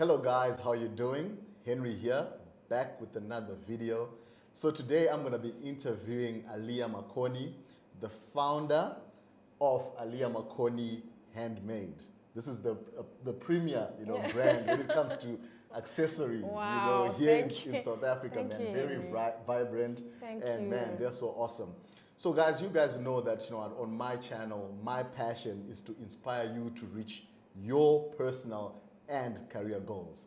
Hello guys, how you doing? Henry here, back with another video. So today I'm going to be interviewing Aaliyah Makoni, the founder of Aaliyah Makoni Handmade. This is the premier, brand when it comes to accessories, Wow, here in South Africa, Thank man. you. Very vibrant, Thank and you. man, they're so awesome. So guys, you guys know that on my channel, my passion is to inspire you to reach your personal and career goals.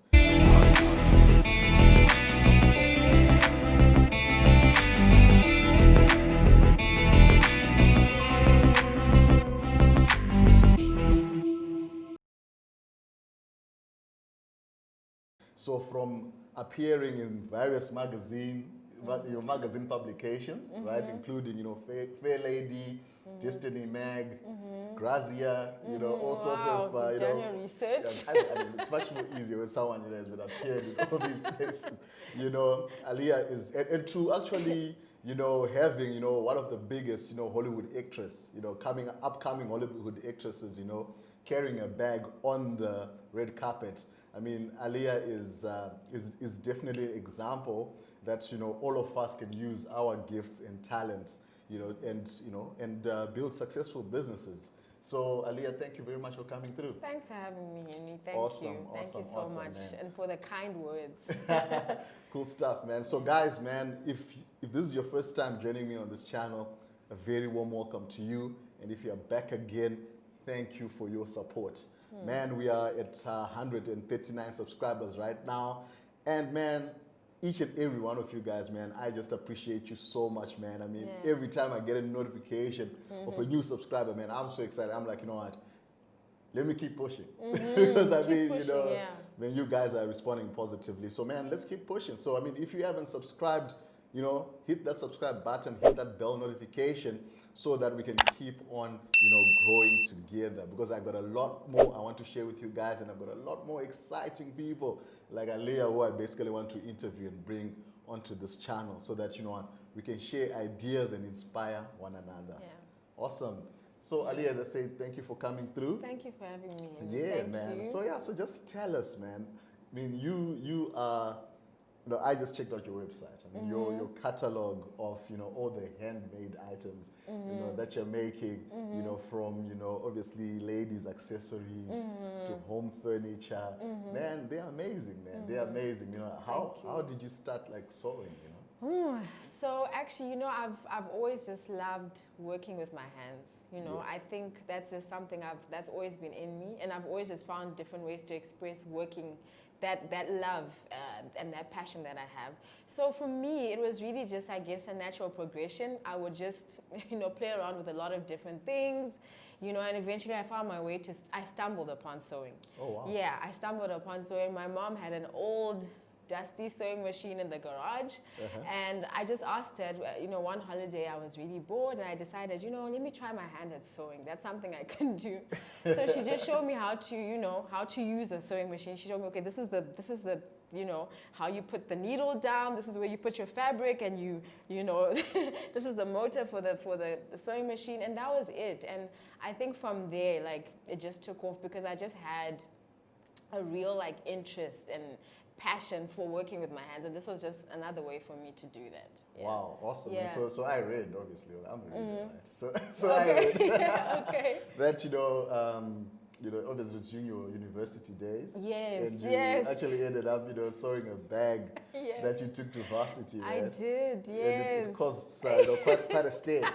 So from appearing in various magazine publications, right, including Fair Lady, Destiny Mag, Grazia, all sorts of done your research. I mean, it's much more easier when someone has been appeared in all these places. Aaliyah is and to actually having one of the biggest Hollywood actress, upcoming Hollywood actresses, carrying a bag on the red carpet. I mean, Aaliyah is definitely an example that all of us can use our gifts and talents, and build successful businesses. So Aaliyah, thank you very much for coming through. Thanks for having me, Henry. Thank Awesome, you. Thank you so awesome, much, man. and for the kind words. Cool stuff, man. So guys, man, if this is your first time joining me on this channel, a very warm welcome to you. And if you're back again, thank you for your support. Man, we are at 139 subscribers right now. And man, each and every one of you guys, man, I just appreciate you so much, man. I mean, every time I get a notification of a new subscriber, man, I'm so excited. I'm like, you know what? Let me keep pushing. Because I mean, when you guys are responding positively. So man, let's keep pushing. So I mean, if you haven't subscribed, hit that subscribe button, hit that bell notification so that we can keep on, growing together. Because I've got a lot more I want to share with you guys, and I've got a lot more exciting people like Aaliyah who I basically want to interview and bring onto this channel so that, we can share ideas and inspire one another. Yeah. Awesome. So Aaliyah, as I said, thank you for coming through. Thank you for having me, Henry. Yeah, Thank man. you. So just tell us, man. I mean, you are. I just checked out your website. I mean, your catalog of all the handmade items that you're making. From obviously ladies' accessories to home furniture. Man, they're amazing, man. They're amazing. How did you start like sewing? So actually, I've always just loved working with my hands. I think that's just something that's always been in me, and I've always just found different ways to express working that love and that passion that I have. So for me, it was really just, I guess, a natural progression. I would just, play around with a lot of different things, and eventually I found my way to, I stumbled upon sewing. Oh, wow. Yeah, I stumbled upon sewing. My mom had an old dusty sewing machine in the garage, and I just asked her, one holiday I was really bored, and I decided, let me try my hand at sewing. That's something I can do. So she just showed me how to, how to use a sewing machine. She showed me, okay, this is the how you put the needle down. This is where you put your fabric, and this is the motor for the sewing machine, and that was it. And I think from there, like, it just took off because I just had a real interest and passion for working with my hands, and this was just another way for me to do that. Yeah. Wow, awesome. Yeah. So I read, obviously, I'm reading, right? So Okay. I read Okay. that obviously during your university days, Yes, and you yes. actually ended up sewing a bag Yes. that you took to varsity, right? I did, yes. And it costs quite a stay.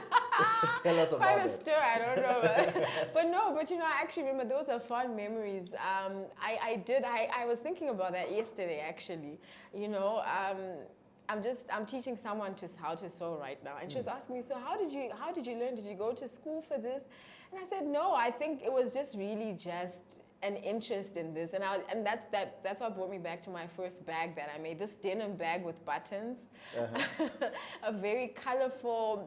Tell us about Quite a it. stir, I don't know. But I actually remember those are fun memories. I was thinking about that yesterday, actually. I'm teaching someone how to sew right now, and she was asking me, so how did you learn? Did you go to school for this? And I said, no, I think it was just really just an interest in this, and that's what brought me back to my first bag that I made, this denim bag with buttons. A very colorful,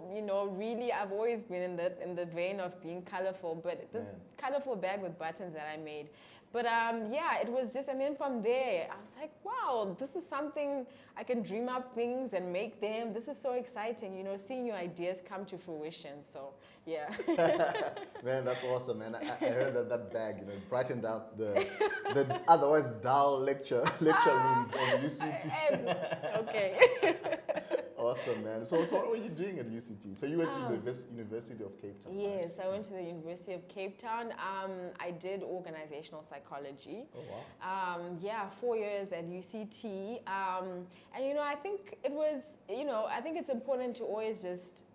really, I've always been in the vein of being colorful, but this colorful bag with buttons that I made. But yeah, it was just, and then from there, I was like, wow, this is something I can dream up things and make them. This is so exciting, you know, seeing your ideas come to fruition. So yeah. Man, that's awesome, man. I heard that bag, you know, brightened up the otherwise dull lecture rooms of UCT. Okay. Awesome, man. So what were you doing at UCT? So you went to the University of Cape Town, right? Yes, I went to the University of Cape Town. I did organizational psychology. Oh, wow. Yeah, 4 years at UCT. And, you know, I think it was, you know, I think it's important to always just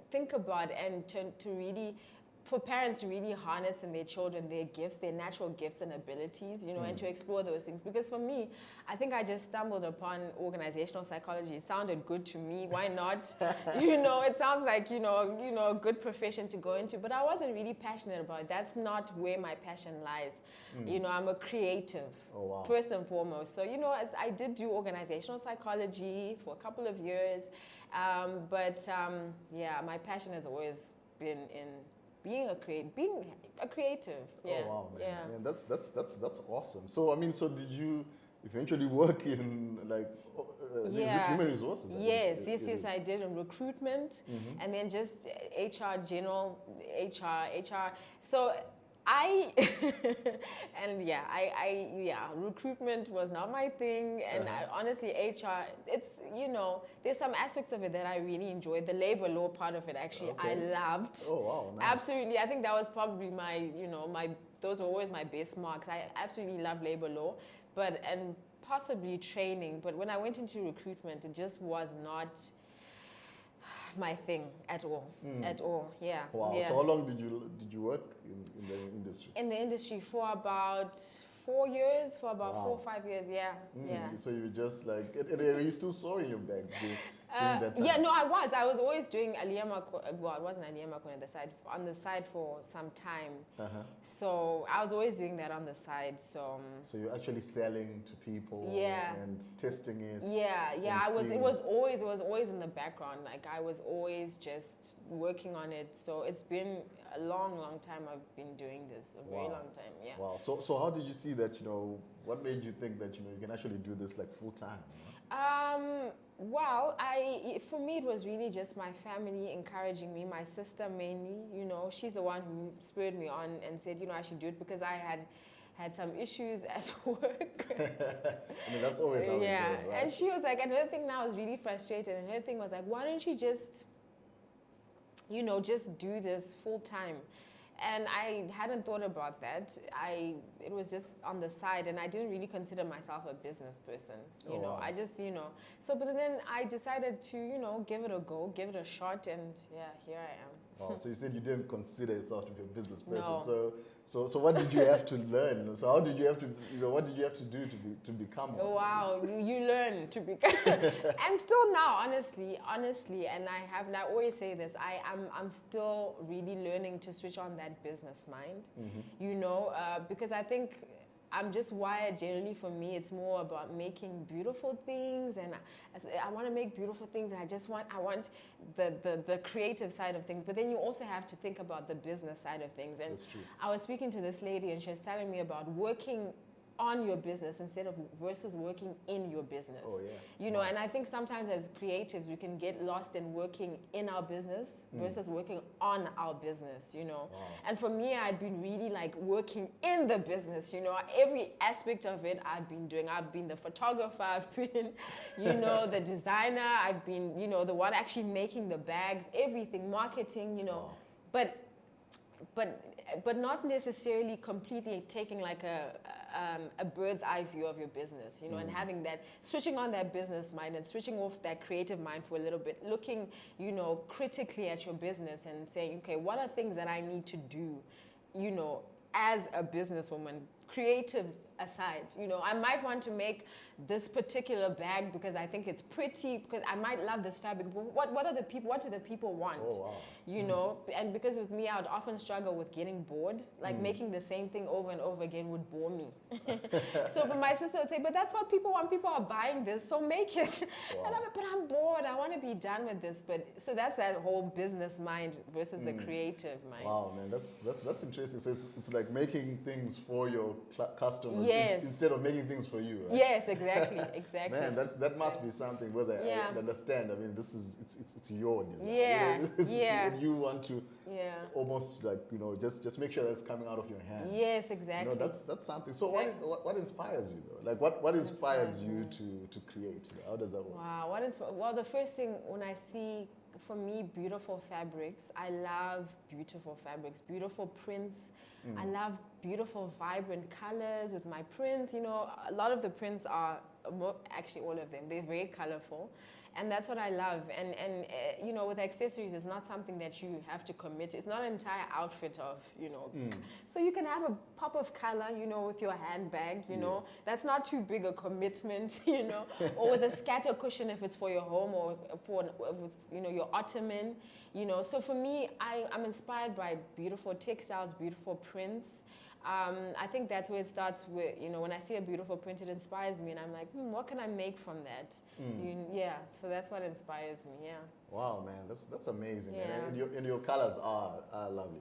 think about and to really, for parents to really harness in their children their gifts, their natural gifts and abilities, you know, and to explore those things. Because for me, I think I just stumbled upon organizational psychology. It sounded good to me. Why not? You know, it sounds like, you know, a good profession to go into, but I wasn't really passionate about it. That's not where my passion lies. You know, I'm a creative, first and foremost. So, you know, as I did do organizational psychology for a couple of years, yeah, my passion has always been in being a creative. Yeah. Oh wow, man. Yeah. Man, that's awesome. So I mean, so did you eventually work in like is it human resources? Yes, I did in recruitment, and then just HR, general HR. So recruitment was not my thing, and honestly, HR, it's, you know, there's some aspects of it that I really enjoyed. The labor law part of it, actually, I loved. Oh wow, nice. Absolutely, I think that was probably my, you know, those were always my best marks. I absolutely love labor law, and possibly training. But when I went into recruitment, it just was not my thing at all. Yeah. Wow. Yeah. So how long did you work in the industry? In the industry for about 4 years, for about 4 or 5 years. Yeah. Yeah. So you were just like, were you still sewing your bags during that time? Yeah, no, I was always doing Aaliyah Makoni. Well, it wasn't Aaliyah Makoni on the side for some time. So I was always doing that on the side. So you're actually selling to people, and testing it. Yeah. It was always in the background. Like I was always just working on it. So it's been a long time I've been doing this. A very long time. Yeah. Wow. So how did you see that? You know, what made you think that, you know, you can actually do this like full time? Well, for me, it was really just my family encouraging me, my sister mainly, you know, she's the one who spurred me on and said, you know, I should do it because I had some issues at work. I mean, that's always how it goes, right? And she was like, and her thing now is really frustrated, and her thing was like, why don't you just, you know, just do this full time? And I hadn't thought about that. It was just on the side, and I didn't really consider myself a business person. You know, I just, you know. So, but then I decided to, you know, give it a go, give it a shot, and yeah, here I am. Wow. So you said you didn't consider yourself to be a business person. No. So what did you have to learn? So how did you have to, you know, what did you have to do to become one? Wow, you learn to become, and still now, honestly, and I always say this, I'm still really learning to switch on that business mind, you know, because I think I'm just wired generally. For me, it's more about making beautiful things, and I want to make beautiful things, and I want the creative side of things, but then you also have to think about the business side of things. And that's true. I was speaking to this lady, and she was telling me about working on your business instead of versus working in your business. Oh, yeah. You know, and I think sometimes as creatives, we can get lost in working in our business versus working on our business, you know. And for me, I'd been really like working in the business, you know, every aspect of it I've been doing. I've been the photographer, I've been, you know, the designer, I've been, you know, the one actually making the bags, everything, marketing, you know, but not necessarily completely taking like a bird's eye view of your business, you know, and having that, switching on that business mind and switching off that creative mind for a little bit, looking, you know, critically at your business and saying, okay, what are things that I need to do, you know, as a businesswoman, creative aside. You know, I might want to make this particular bag because I think it's pretty, because I might love this fabric, but what do the people want? Oh, wow. You know, and because with me, I would often struggle with getting bored. Like making the same thing over and over again would bore me. So, but my sister would say, but that's what people want. People are buying this, so make it. Wow. And I'm like, but I'm bored. I want to be done with this. But so that's that whole business mind versus the creative mind. Wow, man, that's interesting. So it's like making things for your customers instead of making things for you, right? Yes, exactly, exactly. Man, that must be something, because I understand. I mean, it's your design. Yeah, you know, and you want to almost like, you know, just make sure that's coming out of your hands. Yes, exactly. You know, that's something. So exactly. what inspires you though? Like what inspires you to create? How does that work? Wow, well, the first thing when I see, for me, beautiful fabrics. I love beautiful fabrics, beautiful prints. I love beautiful, vibrant colors with my prints. You know, a lot of the prints are, actually all of them, they're very colorful. And that's what I love. And you know, with accessories, it's not something that you have to commit. It's not an entire outfit of, you know. So you can have a pop of color, you know, with your handbag, you know. That's not too big a commitment, you know. Or with a scatter cushion if it's for your home, or for, you know, your ottoman, you know. So for me, I'm inspired by beautiful textiles, beautiful prints. I think that's where it starts with, you know, when I see a beautiful print, it inspires me, and I'm like, what can I make from that? So that's what inspires me, Wow, man, that's amazing. Yeah. And your colors are lovely.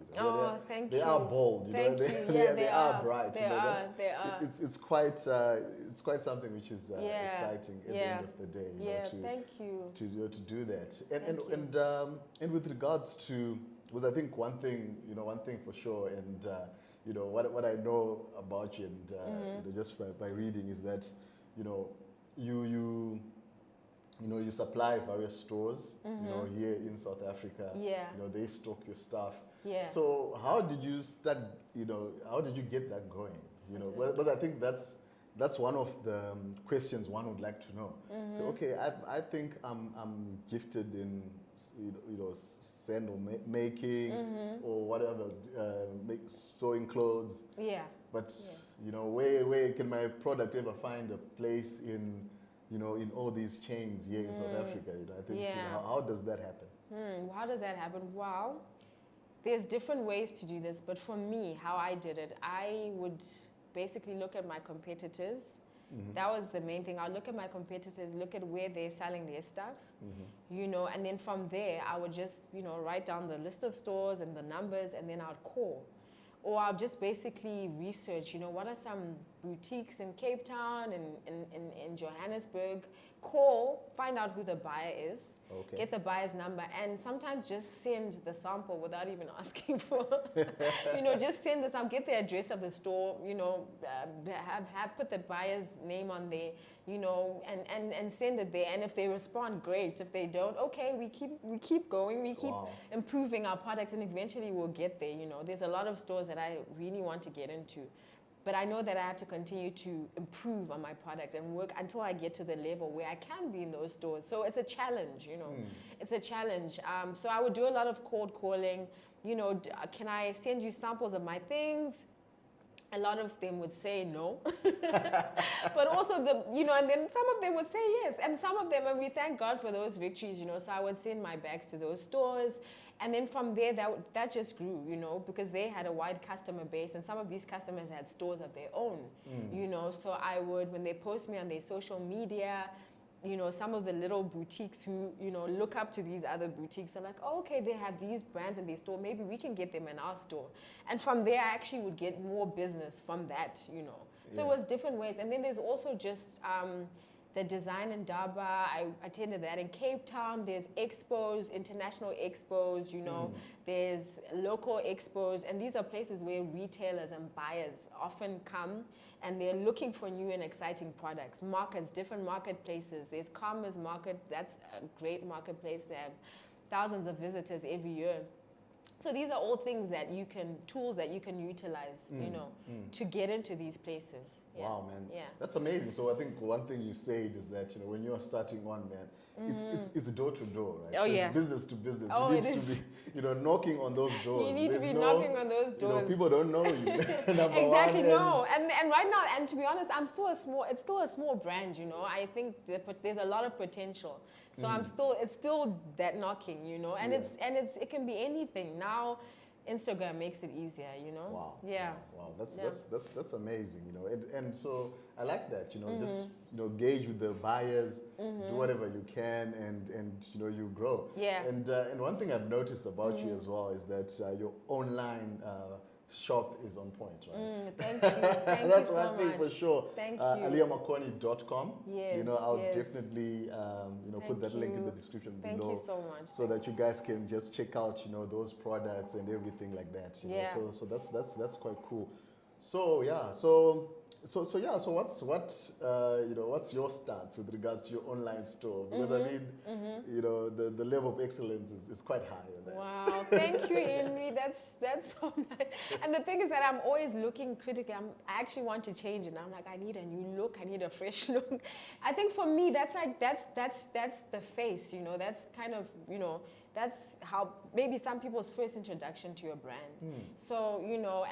Thank you. They are bold, you know. They are bright. They you know, are. It's quite something which is exciting at the end of the day. You know, thank you. To do that. And with regards to, was I think one thing for sure, and you know, what I know about you, and you know, just by reading, is that, you know, you supply various stores, you know, here in South Africa. Yeah. You know, they stock your stuff. Yeah. So how did you start, you know, how did you get that going? You know, because I think that's one of the questions one would like to know. So, okay, I think I'm gifted in, you know, sandal making or whatever, sewing clothes. Yeah. But you know, where can my product ever find a place in, you know, in all these chains here in South Africa? You know, I think, you know, how does that happen? How does that happen? Well, there's different ways to do this, but for me, how I did it, I would basically look at my competitors. That was the main thing. I'll look at my competitors, look at where they're selling their stuff, you know, and then from there, I would just, you know, write down the list of stores and the numbers, and then I'd call. Or I'll just basically research, you know, what are some boutiques in Cape Town and in Johannesburg. Call, find out who the buyer is, get the buyer's number, and sometimes just send the sample without even asking for, you know, just send the sample, get the address of the store, you know, have put the buyer's name on there, you know, and send it there. And if they respond, great. If they don't, okay, we keep going, we keep improving our product, and eventually we'll get there. You know, there's a lot of stores that I really want to get into. But I know that I have to continue to improve on my product and work until I get to the level where I can be in those stores. So it's a challenge, you know. It's a challenge. So I would do a lot of cold calling. You know, can I send you samples of my things? A lot of them would say no. But also, you know, and then some of them would say yes. And some of them, and we thank God for those victories, you know. So I would send my bags to those stores. And then from there, that just grew, you know, because they had a wide customer base, and some of these customers had stores of their own, you know. So I would, when they post me on their social media, you know, some of the little boutiques who, you know, look up to these other boutiques are like, oh, okay, they have these brands in their store. Maybe we can get them in our store. And from there, I actually would get more business from that, you know. So it was different ways. And then there's also just the design in Durban. I attended that in Cape Town. There's expos, international expos, you know. There's local expos. And these are places where retailers and buyers often come, and they're looking for new and exciting products. Markets, different marketplaces. There's Commerce Market. That's a great marketplace. They have thousands of visitors every year. So these are all things that tools that you can utilize, you know, to get into these places. Yeah. Wow, man. Yeah. That's amazing. So I think one thing you said is that, you know, when you're starting on, man, it's door to door, right? Oh, So yeah. it's business to business. Oh, you need it to is. be, you know, knocking on those doors. You need to There's be knocking on those You know, doors. people don't know you. Number Exactly, one, no. And right now, and to be honest, it's still a small brand, you know. I think there's a lot of potential. So it's still that knocking, you know. And Yeah. it can be anything. Now Instagram makes it easier, you know. Wow. Yeah. Wow. That's amazing, you know. And so I like that, you know, just, you know, gauge with the buyers, do whatever you can, and you know, you grow. Yeah. And one thing I've noticed about you as well is that your online shop is on point, right? Thank you. Thank That's you so one thing much. for sure. Thank you. AaliyahMakoni.com. Yes, You know, I'll yes. definitely you know, put Thank that link in the you. description Thank below. you so much. So that you guys can just check out, you know, those products and everything like that. You Yeah. know? So that's quite cool. So yeah, so what's your stance with regards to your online store? Because I mean, you know, the level of excellence is quite high on that. Wow, thank you, Henry. That's so nice. And the thing is that I'm always looking critically. I actually want to change it. I'm like, I need a new look. I need a fresh look. I think for me, that's the face. You know, that's kind of, you know, that's how maybe some people's first introduction to your brand. So, you know,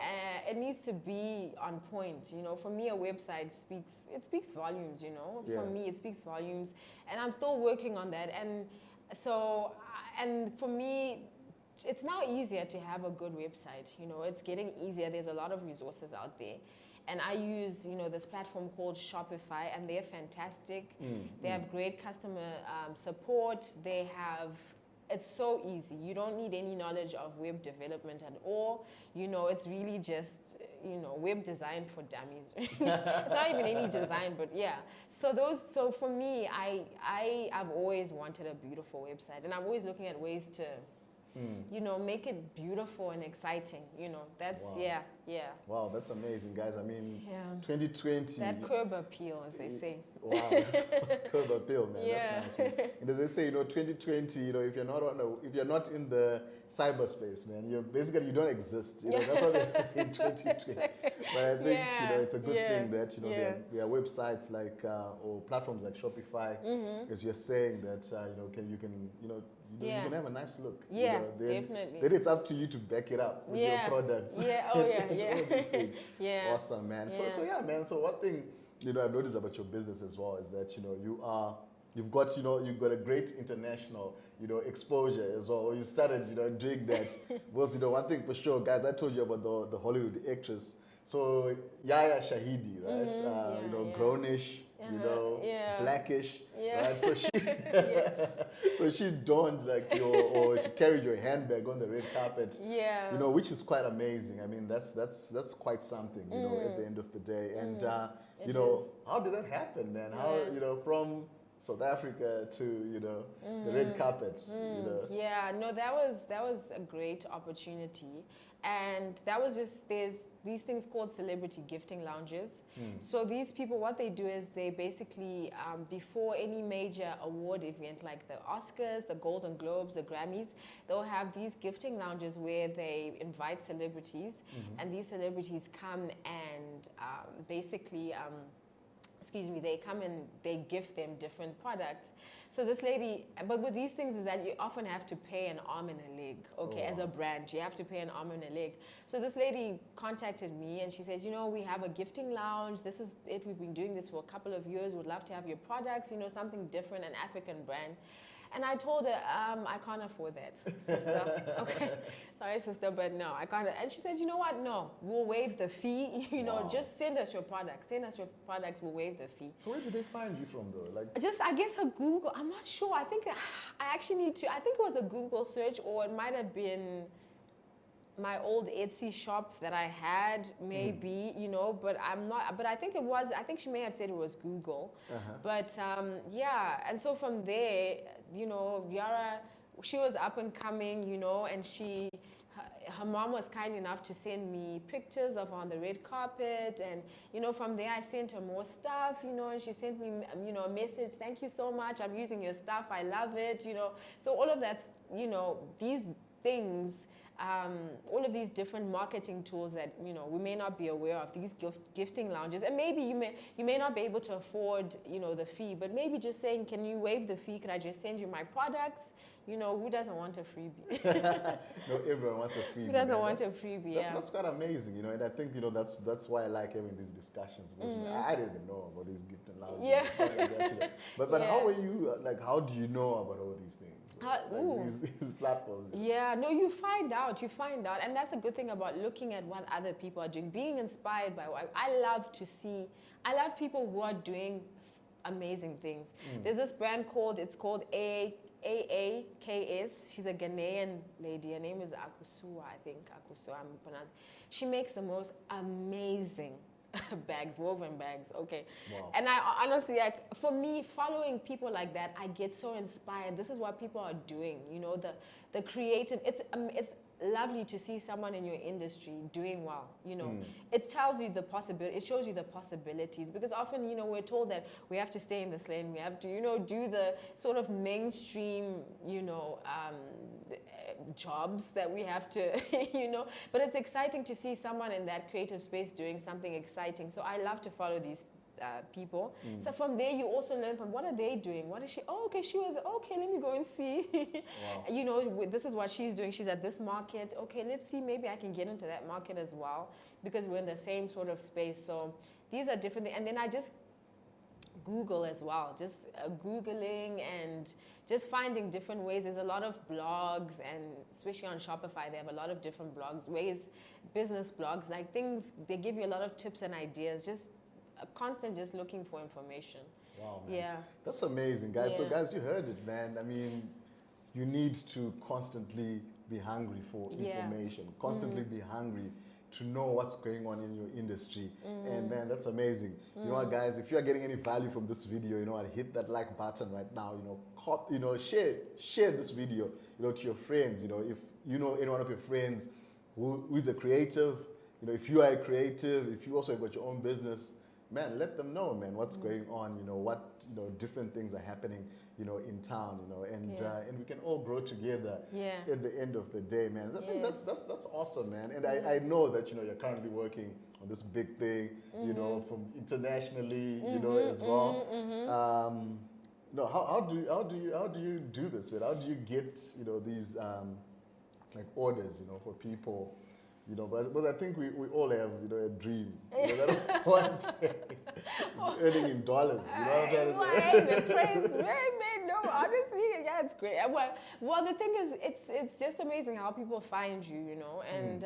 it needs to be on point. You know, for me, a website speaks volumes, you know. Yeah. For me, it speaks volumes. And I'm still working on that. And so, and for me, it's now easier to have a good website. You know, it's getting easier. There's a lot of resources out there. And I use, you know, this platform called Shopify, and they're fantastic. They have great customer support. They have... It's so easy. You don't need any knowledge of web development at all. You know, it's really just, you know, web design for dummies. It's not even any design, but yeah. So for me, I've always wanted a beautiful website, and I'm always looking at ways to, you know, make it beautiful and exciting. You know, that's, Wow. yeah. Wow, that's amazing, guys. I mean, Yeah. 2020. That curb appeal, as they say. Wow, that's curb appeal, man. Yeah. That's nice, man. And as they say, you know, 2020, you know, if you're not in the cyberspace, man, you don't exist. You know, that's what they say in 2020. But I think, you know, it's a good thing that, you know, there are websites like or platforms like Shopify, as you're saying, that you know, you can have a nice look. Yeah, you know, definitely. Then it's up to you to back it up with your products. Yeah. Oh yeah. All these things. Yeah. Awesome, man. So yeah, man. So one thing, you know, I've noticed about your business as well is that, you know, you've got a great international, you know, exposure as well. You started, you know, doing that. Was, you know, one thing for sure, guys, I told you about the Hollywood actress. So Yaya Shahidi, right? You know, grownish, you know, blackish, right? So she, so she donned like or she carried your handbag on the red carpet. Yeah. You know, which is quite amazing. I mean, that's quite something, you know, at the end of the day. And you know, how did that happen, man? How, you know, from South Africa to, you know, the red carpet, you know? Yeah, no, that was a great opportunity. And that was just, there's these things called celebrity gifting lounges. So these people, what they do is they basically, before any major award event like the Oscars, the Golden Globes, the Grammys, they'll have these gifting lounges where they invite celebrities, and these celebrities come and basically, they come and they gift them different products. So this lady, but with these things is that you often have to pay an arm and a leg, okay, as a brand. You have to pay an arm and a leg. So this lady contacted me and she said, you know, we have a gifting lounge. This is it. We've been doing this for a couple of years. We'd love to have your products, you know, something different, an African brand. And I told her, I can't afford that, sister. Okay, sorry, sister, but no, I can't. And she said, you know what? No, we'll waive the fee. You know, just send us your products. Send us your products. We'll waive the fee. So where did they find you from, though? Like, just, I guess, a Google. I'm not sure. I think I actually need to. I think it was a Google search, or it might have been my old Etsy shop that I had, maybe, you know, but I'm not, but I think it was, I think she may have said it was Google. But yeah, and so from there, you know, Yara, she was up and coming, you know, and her mom was kind enough to send me pictures of on the red carpet, and, you know, from there I sent her more stuff, you know, and she sent me, you know, a message, thank you so much, I'm using your stuff, I love it, you know. So all of that's, you know, these things, all of these different marketing tools that, you know, we may not be aware of, these gifting lounges, and maybe you may not be able to afford, you know, the fee, but maybe just saying, can you waive the fee? Can I just send you my products? You know, who doesn't want a freebie? No, everyone wants a freebie. Who doesn't want a freebie? Yeah. That's quite amazing, you know, and I think, you know, that's why I like having these discussions, because I didn't even know about these gifting lounges. Yeah. And stuff like that, you know. But how are you, like, how do you know about all these things? These platforms. Yeah, no, you find out, and that's a good thing about looking at what other people are doing, being inspired by what I love people who are doing amazing things. There's this brand it's called AAKS. She's a Ghanaian lady. Her name is Akusua, I think. Akusua, I'm pronouncing. She makes the most amazing bags, woven bags. Okay. Wow. And I honestly, like, for me, following people like that, I get so inspired. This is what people are doing. You know, the creative. It's lovely to see someone in your industry doing well. You know, it tells you the possibility. It shows you the possibilities, because often, you know, we're told that we have to stay in this lane. We have to, you know, do the sort of mainstream, you know, jobs that we have to, you know. But it's exciting to see someone in that creative space doing something exciting. So I love to follow these people. So from there, you also learn from what are they doing? What is she? Oh, okay, she was, okay, let me go and see. Wow. You know, this is what she's doing. She's at this market. Okay, let's see, maybe I can get into that market as well, because we're in the same sort of space. So these are different things. And then I just Google as well, just Googling and just finding different ways. There's a lot of blogs, and especially on Shopify, they have a lot of different blogs, business blogs, like things, they give you a lot of tips and ideas, just a constant just looking for information. Wow, man. Yeah. That's amazing, guys. So Yeah. guys, you heard it, man. I mean, you need to constantly be hungry for information, constantly be hungry to know what's going on in your industry. And man, that's amazing. You know what, guys, if you're getting any value from this video, you know what, hit that like button right now, you know, share this video, you know, to your friends. You know, if you know any one of your friends who is a creative, you know, if you are a creative, if you also have got your own business, man, let them know, man, what's going on, you know, what, you know, different things are happening, you know, in town, you know, and we can all grow together at the end of the day, man. I think that's awesome, man. And I know that, you know, you're currently working on this big thing, you know, from internationally, you know, as well. No, how do you do this, man? How do you get, you know, these like orders, you know, for people? You know, but I think we all have, you know, a dream. You know, that one day earning in dollars. You know what I'm trying to say? Praise, man, no, honestly, yeah, it's great. Well, the thing is, it's just amazing how people find you, you know, and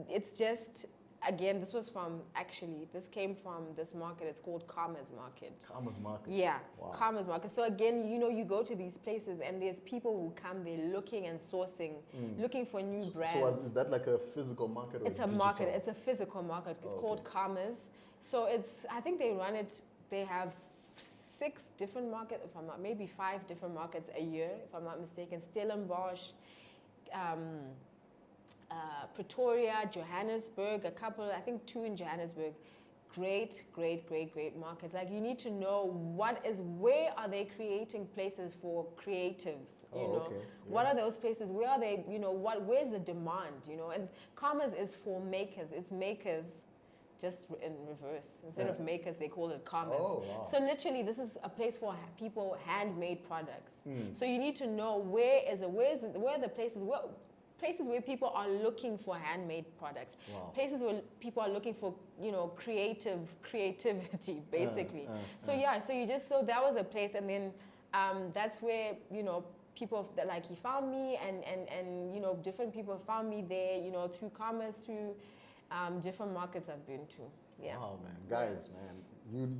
it's just, again, this came from this market. It's called Karma's Market. Karma's Market. Yeah, wow. Karma's Market. So again, you know, you go to these places and there's people who come there looking and sourcing, looking for new brands. So is that like a physical market? Or it's a market. It's a physical market. It's called Karma's. So I think they run it. They have 6 different markets, maybe 5 different markets a year, if I'm not mistaken. Stellenbosch, Pretoria, Johannesburg, a couple, I think 2 in Johannesburg. Great markets. Like, you need to know where are they creating places for creatives, you know? Okay. Yeah. What are those places? Where are they, you know, where's the demand, you know? And Karma's is for makers. It's makers just in reverse. Instead of makers, they call it Karma's. Oh, wow. So literally, this is a place for people, handmade products. So you need to know where are the places where people are looking for handmade products. Wow. Places where people are looking for, you know, creativity, basically. So that was a place, and then that's where, you know, people like he found me, and you know, different people found me there, you know, through Karma's, through different markets I've been to. Yeah. Wow, man, guys, man,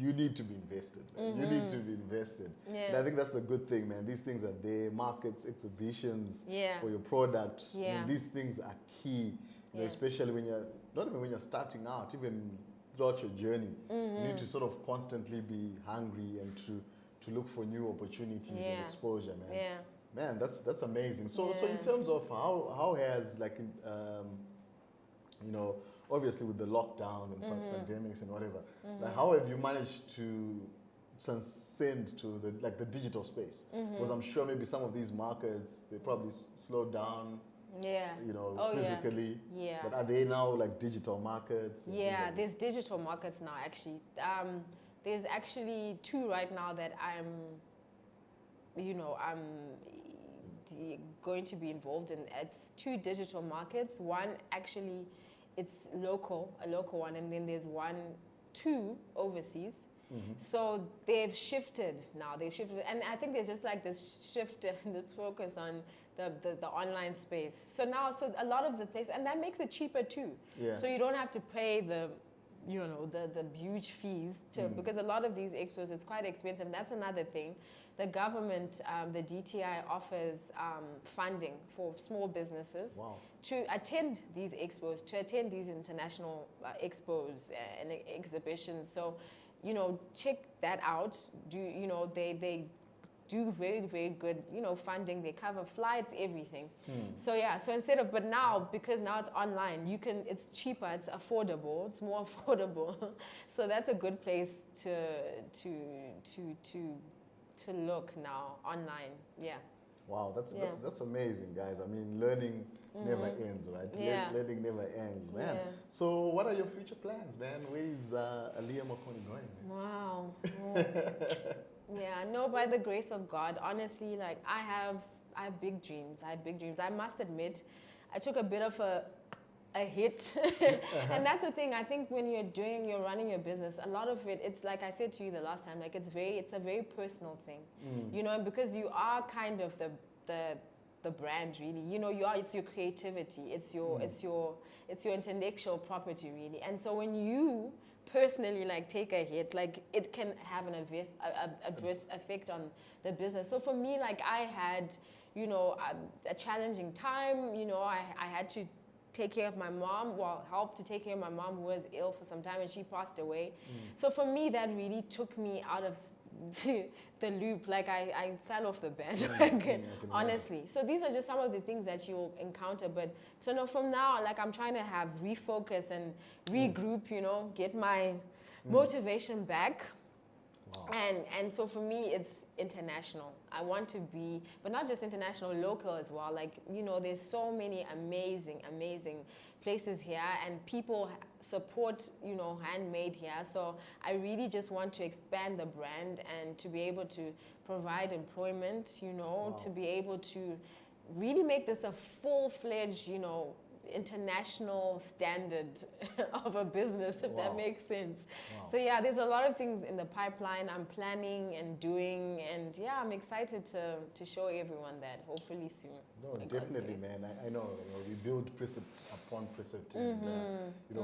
you need to be invested. Man. You need to be invested. Yeah. And I think that's the good thing, man. These things are there, markets, exhibitions for your product. Yeah. I mean, these things are key, you know, especially when you're starting out, even throughout your journey. You need to sort of constantly be hungry and to look for new opportunities and exposure, man. Yeah. Man, that's amazing. So in terms of how has, like, you know, obviously with the lockdown and pandemics and whatever, like, how have you managed to transcend to the digital space? Because I'm sure maybe some of these markets, they probably slowed down Yeah. you know, Oh, yeah. physically. Yeah. But are they now like digital markets? and things Yeah, like there's digital markets now actually. There's actually two right now that I'm going to be involved in. It's two digital markets. One actually, it's local, a local one, and then there's two overseas. So they've shifted now. And I think there's just like this shift and this focus on the online space. So now, a lot of the place, and that makes it cheaper too. Yeah. So you don't have to pay the huge fees because a lot of these expos, it's quite expensive. And that's another thing. The government, the DTI offers funding for small businesses to attend these expos, to attend these international expos and exhibitions. So, check that out. They do very, very good, funding. They cover flights, everything. So but now, because now it's online, it's cheaper, it's affordable, it's more affordable. So that's a good place to look now online. Yeah. Wow, that's amazing, guys. I mean, learning never ends, right? Yeah. Learning never ends, man. Yeah. So what are your future plans, man? Where is Aaliyah Makoni going? Wow. Yeah, no, by the grace of God, honestly, like I have big dreams. I must admit, I took a bit of a hit. And that's the thing. I think when you're running your business, a lot of it, it's like I said to you the last time, like it's a very personal thing, because you are kind of the brand, really. It's your creativity, it's your intellectual property, really. And so when you personally like take a hit, like it can have an adverse effect on the business. So for me, like I had, a challenging time. I had to take care of my mom, help to take care of my mom who was ill for some time, and she passed away. So for me, that really took me out of the loop. Like I fell off the bandwagon, honestly. So these are just some of the things that you'll encounter. But so no, from now, like I'm trying to have refocus and regroup, get my motivation back. Wow. And so for me, it's international. I want to be, but not just international, local as well. Like, there's so many amazing places here, and people support, handmade here. So I really just want to expand the brand and to be able to provide employment, wow. To be able to really make this a full-fledged, international standard of a business, if that makes sense. Wow. So yeah, there's a lot of things in the pipeline I'm planning and doing, and yeah, I'm excited to show everyone that hopefully soon. No, definitely, man. I know, we build precept upon precept, and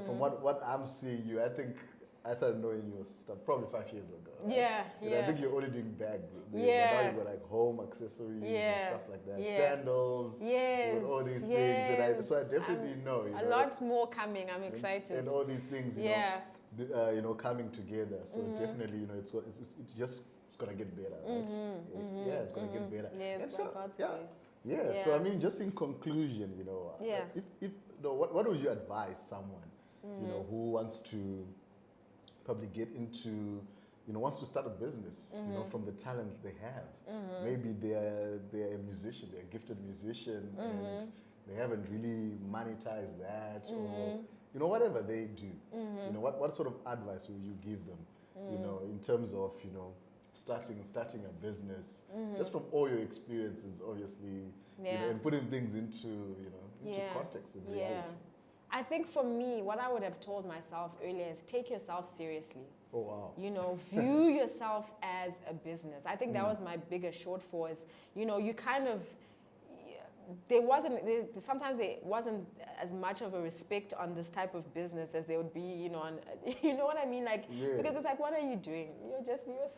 from what I'm seeing you, I think I started knowing your sister probably 5 years ago. Right? Yeah. I think you're only doing bags. Now you've got like home accessories and stuff like that. Sandals. With all these things. And so I definitely know. A lot more coming. I'm excited. And all these things, coming together. So definitely, it's going to get better, right? Yeah, it's going to get better. Yeah, it's God's grace. Yeah. So I mean, just in conclusion, what would you advise someone, who wants to probably get into, wants to start a business, from the talent they have. Maybe they're a musician, they're a gifted musician, and they haven't really monetized that, or whatever they do. What sort of advice will you give them, in terms of starting a business, just from all your experiences, obviously, and putting things into context and reality. I think for me, what I would have told myself earlier is take yourself seriously. Oh, wow. View yourself as a business. I think that was my biggest shortfall is, you kind of, sometimes there wasn't as much of a respect on this type of business as there would be, on, you know what I mean? Like, because it's like, what are you doing? You're sewing,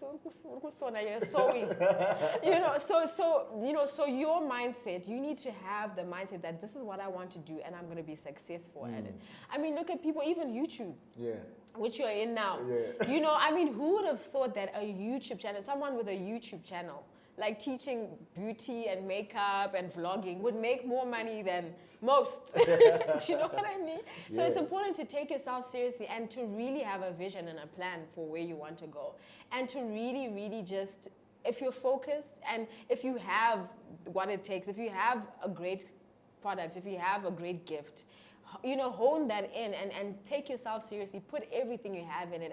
so your mindset, you need to have the mindset that this is what I want to do and I'm going to be successful at it. I mean, look at people, even YouTube. Which you're in now. Who would have thought that a YouTube channel, someone with a YouTube channel, like teaching beauty and makeup and vlogging would make more money than most. Do you know what I mean? So it's important to take yourself seriously and to really have a vision and a plan for where you want to go. And to really, really just, if you're focused and if you have what it takes, if you have a great product, if you have a great gift, you know, hone that in and take yourself seriously, put everything you have in it,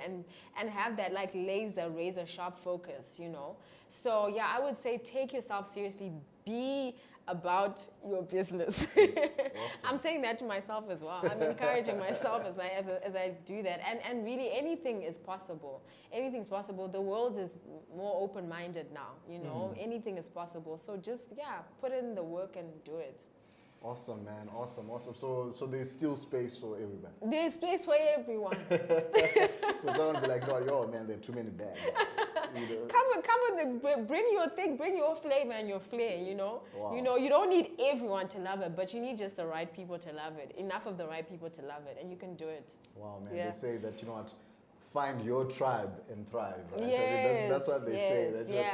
and have that like razor sharp focus, you know. So yeah, I would say take yourself seriously, be about your business. Awesome. I'm saying that to myself as well. I'm encouraging myself as I do that. And really, anything is possible. Anything's possible. The world is more open-minded now, you know. Anything is possible. So just, yeah, put in the work and do it. Awesome, man. Awesome. So there's still space for everybody. There's space for everyone. Because someone will be like, no, yo, man, there are too many bags. You know? Come with bring your thing, bring your flavor and your flair, you know. Wow. You know, you don't need everyone to love it, but you need just the right people to love it. Enough of the right people to love it, and you can do it. Wow, man. Yeah. They say that, you know what, find your tribe and thrive. Right? Yes, I mean, that's what they say. yes,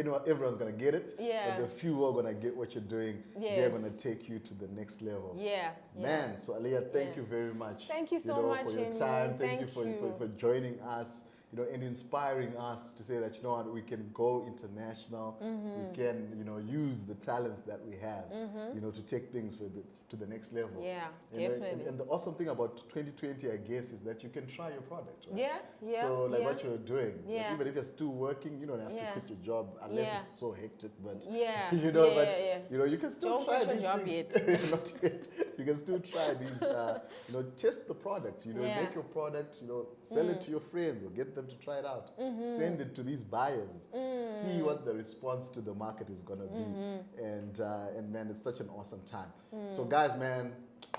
Not everyone's gonna get it. Yeah. But the few who are gonna get what you're doing, Yes. they're gonna take you to the next level. Yeah. Man, so Aaliyah, thank Yeah. you very much. Thank you so much, for your Henry. time. Thank you Thank you. for joining us. You know, and inspiring us to say that, you know what, we can go international. We can, you know, use the talents that we have, you know, to take things to the next level. Yeah, You know, definitely. and the awesome thing about 2020, I guess, is that you can try your product, right? Yeah. So, like yeah. what you're doing. Like, Yeah. even if you're still working, you don't have Yeah. to quit your job unless Yeah. it's so hectic. But, Yeah. you know, Yeah, but, yeah. you know, you can still Don't try quit your these job things. Not yet. You can still try these, you know, test the product, you know, Yeah. make your product, you know, sell it to your friends or get them to try it out. Send it to these buyers. See what the response to the market is going to be. And man, it's such an awesome time. So guys, man,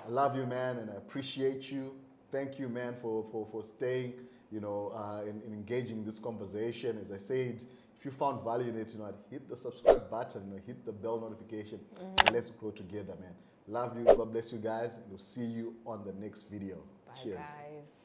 I love you, man, and I appreciate you. Thank you, man, for staying, you know, in engaging in this conversation. As I said, if you found value in it, you know, hit the subscribe button, you know, hit the bell notification, and let's grow together, man. Love you. God bless you guys, and we'll see you on the next video. Bye, Cheers. guys.